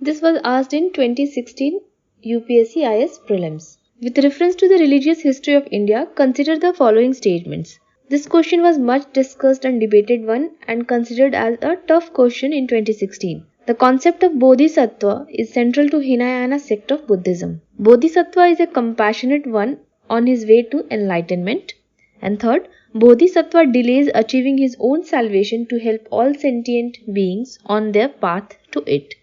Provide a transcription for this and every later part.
This was asked in 2016 UPSC IS Prelims. With reference to the religious history of India, consider the following statements. This question was much discussed and debated one and considered as a tough question in 2016. The concept of Bodhisattva is central to Hinayana sect of Buddhism. Bodhisattva is a compassionate one on his way to enlightenment. And third, Bodhisattva delays achieving his own salvation to help all sentient beings on their path to it.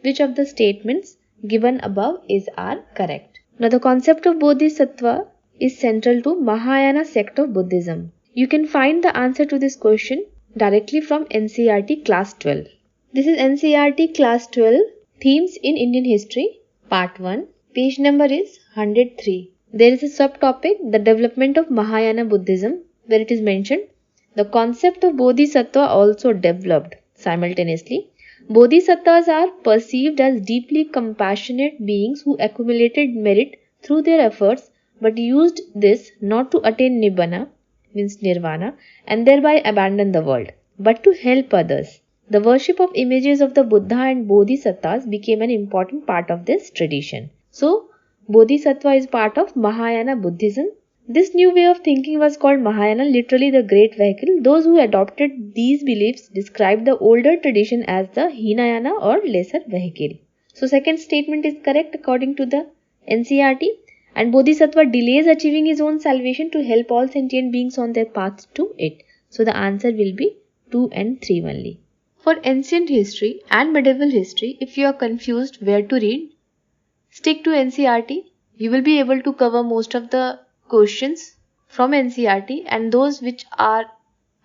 Which of the statements given above are correct? Now the concept of Bodhisattva is central to Mahayana sect of Buddhism. You can find the answer to this question directly from NCERT class 12. This is NCERT class 12 Themes in Indian History part 1. Page number is 103. There is a subtopic, the development of Mahayana Buddhism, where it is mentioned the concept of Bodhisattva also developed simultaneously. Bodhisattvas are perceived as deeply compassionate beings who accumulated merit through their efforts but used this not to attain Nibbana, means Nirvana, and thereby abandon the world, but to help others. The worship of images of the Buddha and Bodhisattvas became an important part of this tradition. So, Bodhisattva is part of Mahayana Buddhism. This new way of thinking was called Mahayana, literally the great vehicle. Those who adopted these beliefs described the older tradition as the Hinayana or lesser vehicle. So second statement is correct according to the NCERT. And Bodhisattva delays achieving his own salvation to help all sentient beings on their path to it. So the answer will be 2 and 3 only. For ancient history and medieval history, if you are confused where to read, stick to NCERT. You will be able to cover most of the questions from NCERT, and those which are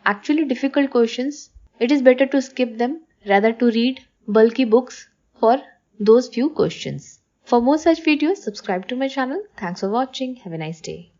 actually difficult questions, it is better to skip them rather to read bulky books for those few questions. For more such videos, subscribe to my channel. Thanks for watching. Have a nice day.